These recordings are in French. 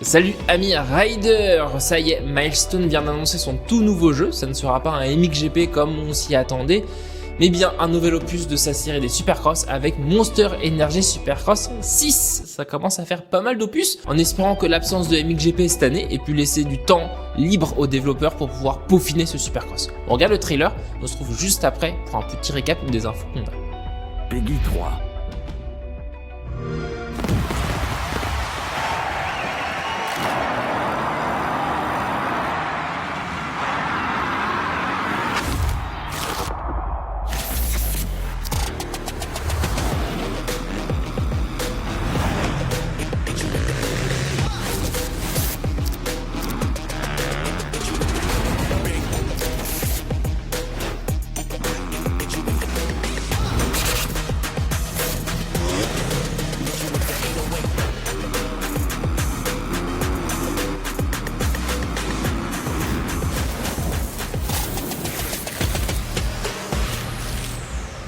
Salut amis riders, ça y est, Milestone vient d'annoncer son tout nouveau jeu. Ça ne sera pas un MXGP comme on s'y attendait, mais bien un nouvel opus de sa série des Supercross avec Monster Energy Supercross 6. Ça commence à faire pas mal d'opus, en espérant que l'absence de MXGP cette année ait pu laisser du temps libre aux développeurs pour pouvoir peaufiner ce Supercross. On regarde le trailer, on se retrouve juste après pour un petit récap des infos qu'on a. Peggy 3.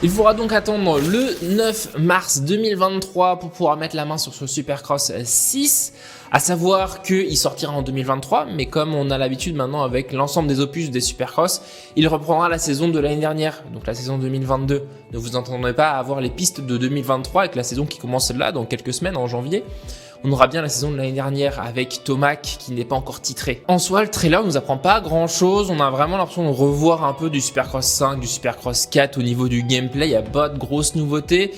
Il faudra donc attendre le 9 mars 2023 pour pouvoir mettre la main sur ce Supercross 6, à savoir qu'il sortira en 2023, mais comme on a l'habitude maintenant avec l'ensemble des opus des Supercross, il reprendra la saison de l'année dernière, donc la saison 2022. Ne vous entendrez pas à avoir les pistes de 2023 avec la saison qui commence là dans quelques semaines en janvier. On aura bien la saison de l'année dernière avec Tomac qui n'est pas encore titré. En soi, le trailer nous apprend pas grand chose. On a vraiment l'impression de revoir un peu du Supercross 5, du Supercross 4 au niveau du gameplay. Il n'y a pas de grosses nouveautés.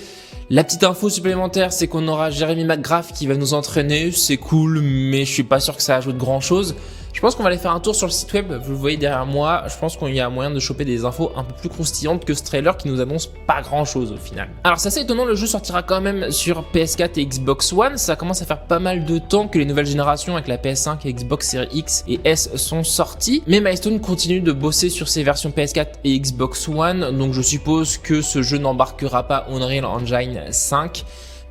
La petite info supplémentaire, c'est qu'on aura Jeremy McGrath qui va nous entraîner. C'est cool, mais je suis pas sûr que ça ajoute grand chose. Je pense qu'on va aller faire un tour sur le site web, vous le voyez derrière moi, je pense qu'il y a moyen de choper des infos un peu plus croustillantes que ce trailer qui nous annonce pas grand chose au final. Alors c'est assez étonnant, le jeu sortira quand même sur PS4 et Xbox One, ça commence à faire pas mal de temps que les nouvelles générations avec la PS5 et Xbox Series X et S sont sorties, mais Milestone continue de bosser sur ses versions PS4 et Xbox One, donc je suppose que ce jeu n'embarquera pas Unreal Engine 5,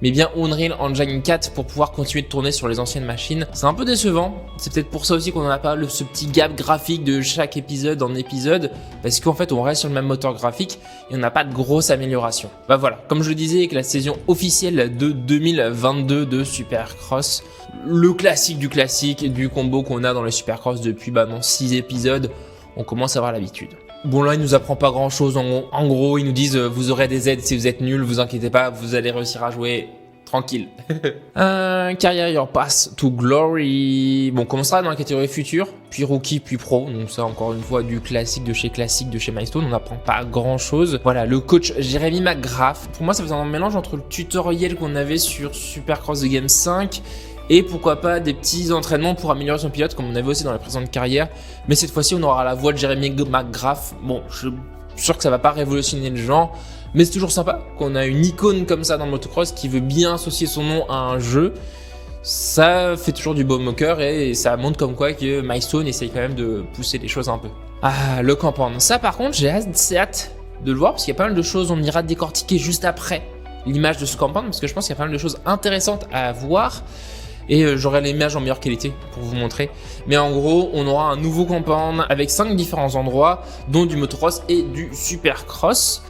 mais bien Unreal Engine 4 pour pouvoir continuer de tourner sur les anciennes machines. C'est un peu décevant, c'est peut-être pour ça aussi qu'on n'a pas ce petit gap graphique de chaque épisode en épisode, parce qu'en fait on reste sur le même moteur graphique et on n'a pas de grosse amélioration. Bah voilà, comme je le disais avec la saison officielle de 2022 de Supercross, le classique du combo qu'on a dans les Supercross depuis maintenant 6 épisodes, on commence à avoir l'habitude. Bon là il nous apprend pas grand chose, en gros ils nous disent vous aurez des aides si vous êtes nul, vous inquiétez pas, vous allez réussir à jouer tranquille. Career Your Path to Glory. Bon, on commencera dans la catégorie future, puis rookie, puis pro, donc ça encore une fois du classique de chez Milestone, on n'apprend pas grand chose. Voilà, le coach Jeremy McGrath, pour moi ça faisait un mélange entre le tutoriel qu'on avait sur Supercross The Game 5 et pourquoi pas des petits entraînements pour améliorer son pilote comme on avait aussi dans la précédente carrière. Mais cette fois-ci on aura la voix de Jeremy McGrath. Bon, je suis sûr que ça va pas révolutionner le genre, mais c'est toujours sympa qu'on a une icône comme ça dans le motocross qui veut bien associer son nom à un jeu. Ça fait toujours du baume au cœur et ça montre comme quoi que Milestone essaye quand même de pousser les choses un peu. Ah, le campagne. Ça par contre j'ai assez hâte de le voir parce qu'il y a pas mal de choses, on ira décortiquer juste après l'image de ce campagne parce que je pense qu'il y a pas mal de choses intéressantes à voir. Et j'aurai l'image en meilleure qualité pour vous montrer. Mais en gros, on aura un nouveau campagne avec 5 différents endroits, dont du motocross et du supercross.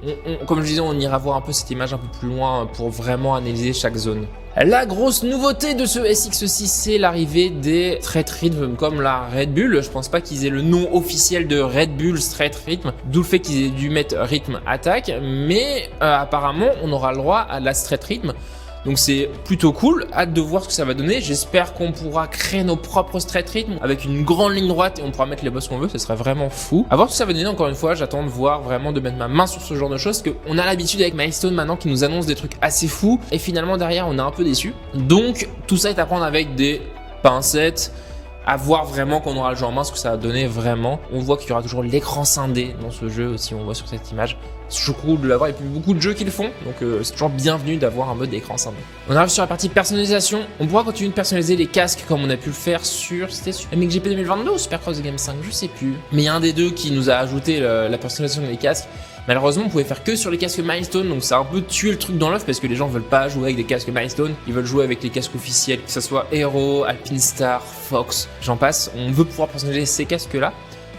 Comme je disais, on ira voir un peu cette image un peu plus loin pour vraiment analyser chaque zone. La grosse nouveauté de ce SX6, c'est l'arrivée des Straight Rhythm comme la Red Bull. Je pense pas qu'ils aient le nom officiel de Red Bull Straight Rhythm, d'où le fait qu'ils aient dû mettre Rhythm Attack. Mais apparemment, on aura le droit à la Straight Rhythm. Donc c'est plutôt cool, hâte de voir ce que ça va donner. J'espère qu'on pourra créer nos propres straight rhythm avec une grande ligne droite et on pourra mettre les boss qu'on veut, ce serait vraiment fou. À voir ce que ça va donner, encore une fois, j'attends de voir vraiment de mettre ma main sur ce genre de choses, parce qu'on a l'habitude avec Milestone maintenant qui nous annonce des trucs assez fous et finalement derrière on est un peu déçu. Donc tout ça est à prendre avec des pincettes, à voir vraiment qu'on aura le jeu en main, ce que ça va donner vraiment. On voit qu'il y aura toujours l'écran scindé dans ce jeu aussi, on voit sur cette image. C'est toujours cool de l'avoir, il y a plus beaucoup de jeux qui le font, donc c'est toujours bienvenu d'avoir un mode écran scindé. On arrive sur la partie personnalisation, on pourra continuer de personnaliser les casques comme on a pu le faire c'était sur MXGP 2022 ou Supercross The Game 5, je sais plus. Mais il y a un des deux qui nous a ajouté la personnalisation des casques. Malheureusement, on pouvait faire que sur les casques Milestone, donc ça a un peu tué le truc dans l'œuf parce que les gens veulent pas jouer avec des casques Milestone, ils veulent jouer avec les casques officiels, que ce soit Hero, Alpine Star, Fox, j'en passe. On veut pouvoir personnaliser ces casques-là.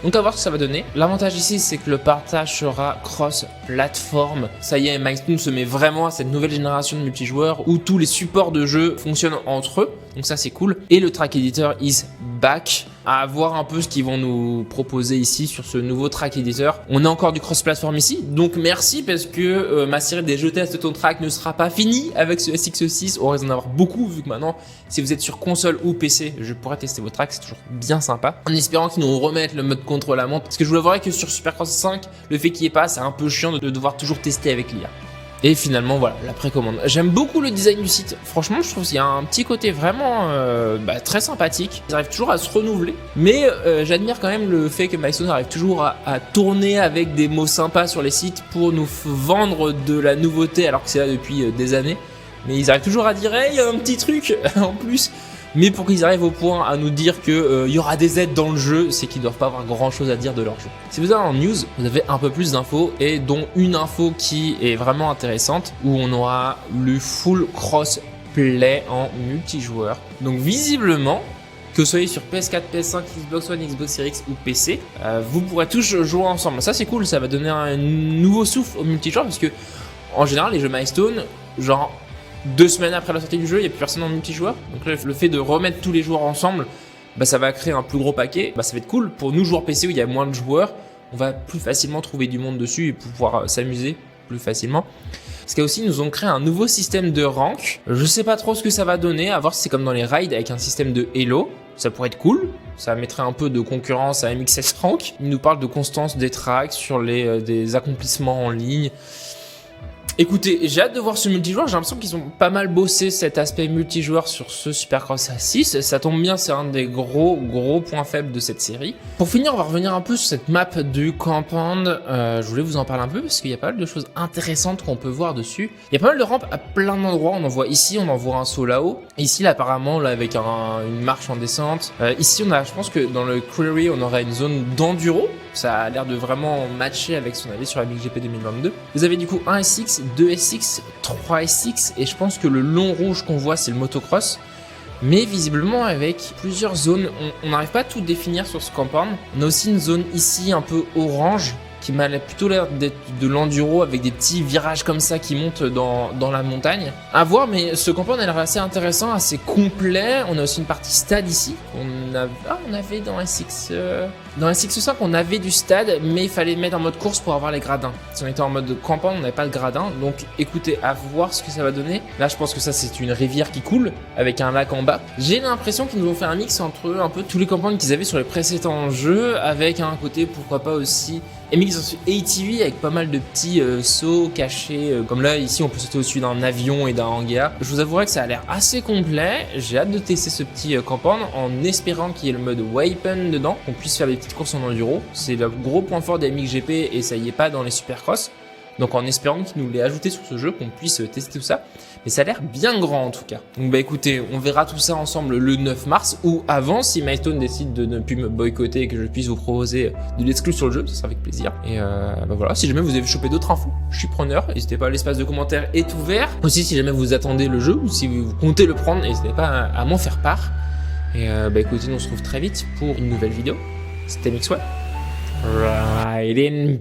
Donc à voir ce que ça va donner. L'avantage ici, c'est que le partage sera cross-platform. Ça y est, Milestone se met vraiment à cette nouvelle génération de multijoueurs où tous les supports de jeu fonctionnent entre eux. Donc ça, c'est cool. Et le track editor is back. À voir un peu ce qu'ils vont nous proposer ici sur ce nouveau track editor. On a encore du cross-platform ici. Donc merci parce que ma série des jeux test de ton track ne sera pas finie avec ce SX6. On risque d'en avoir beaucoup vu que maintenant, si vous êtes sur console ou PC, je pourrais tester vos tracks. C'est toujours bien sympa. En espérant qu'ils nous remettent le mode contre-la-montre. Parce que je vous l'avouerai que sur Supercross 5, le fait qu'il n'y ait pas, c'est un peu chiant de devoir toujours tester avec l'IA. Et finalement, voilà, la précommande. J'aime beaucoup le design du site. Franchement, je trouve qu'il y a un petit côté vraiment très sympathique. Ils arrivent toujours à se renouveler. Mais j'admire quand même le fait que Milestone arrive toujours à tourner avec des mots sympas sur les sites pour nous vendre de la nouveauté alors que c'est là depuis des années. Mais ils arrivent toujours à dire, hey, il y a un petit truc en plus. Mais pour qu'ils arrivent au point à nous dire qu'il y aura des aides dans le jeu, c'est qu'ils ne doivent pas avoir grand chose à dire de leur jeu. Si vous allez en news, vous avez un peu plus d'infos et dont une info qui est vraiment intéressante où on aura le full crossplay en multijoueur. Donc visiblement, que vous soyez sur PS4, PS5, Xbox One, Xbox Series X ou PC, vous pourrez tous jouer ensemble. Ça c'est cool, ça va donner un nouveau souffle au multijoueur parce que en général les jeux Milestone, genre 2 semaines après la sortie du jeu, il n'y a plus personne en multijoueur. Donc là, le fait de remettre tous les joueurs ensemble, ça va créer un plus gros paquet. Ça va être cool. Pour nous, joueurs PC où il y a moins de joueurs, on va plus facilement trouver du monde dessus et pouvoir s'amuser plus facilement. Parce qu'il y a aussi, ils nous ont créé un nouveau système de rank. Je sais pas trop ce que ça va donner, à voir si c'est comme dans les raids avec un système de Elo. Ça pourrait être cool. Ça mettrait un peu de concurrence à MXS Rank. Ils nous parlent de constance des tracks sur des accomplissements en ligne. Écoutez, j'ai hâte de voir ce multijoueur, j'ai l'impression qu'ils ont pas mal bossé cet aspect multijoueur sur ce Supercross 6, ça tombe bien, c'est un des gros points faibles de cette série. Pour finir, on va revenir un peu sur cette map du Compound, je voulais vous en parler un peu parce qu'il y a pas mal de choses intéressantes qu'on peut voir dessus. Il y a pas mal de rampes à plein d'endroits, on en voit ici, on en voit un saut là-haut, ici là apparemment là avec une marche en descente, ici on a, je pense que dans le Quarry on aura une zone d'enduro, ça a l'air de vraiment matcher avec ce qu'on avait sur la MXGP 2022. Vous avez du coup un SX, 2 SX, 3 SX et je pense que le long rouge qu'on voit c'est le motocross. Mais visiblement avec plusieurs zones, on n'arrive pas à tout définir sur ce compound. On a aussi une zone ici un peu orange qui m'a plutôt l'air d'être de l'enduro avec des petits virages comme ça qui montent dans la montagne. À voir, mais ce compound a l'air assez intéressant, assez complet. On a aussi une partie stade ici. On avait dans SX... Dans SX5, on avait du stade, mais il fallait mettre en mode course pour avoir les gradins. Si on était en mode compound, on n'avait pas de gradins. Donc écoutez, à voir ce que ça va donner. Là, je pense que ça, c'est une rivière qui coule avec un lac en bas. J'ai l'impression qu'ils nous ont fait un mix entre un peu tous les compounds qu'ils avaient sur les précédents jeux, avec un côté, pourquoi pas aussi MX ATV avec pas mal de petits sauts cachés. Comme là, ici, on peut sauter au-dessus d'un avion et d'un hangar. Je vous avouerai que ça a l'air assez complet. J'ai hâte de tester ce petit compound en espérant qu'il y ait le mode weapon dedans, qu'on puisse faire des petites courses en enduro. C'est le gros point fort des MXGP et ça y est pas dans les Supercross. Donc en espérant qu'ils nous l'aient ajouté sur ce jeu, qu'on puisse tester tout ça. Mais ça a l'air bien grand en tout cas. Donc écoutez, on verra tout ça ensemble le 9 mars ou avant si Milestone décide de ne plus me boycotter et que je puisse vous proposer de l'exclure sur le jeu, ça sera avec plaisir. Et voilà, si jamais vous avez chopé d'autres infos, je suis preneur. N'hésitez pas, l'espace de commentaires est ouvert. Aussi si jamais vous attendez le jeu ou si vous comptez le prendre, n'hésitez pas à m'en faire part. Et écoutez, nous on se retrouve très vite pour une nouvelle vidéo. C'était MixOne. Ride in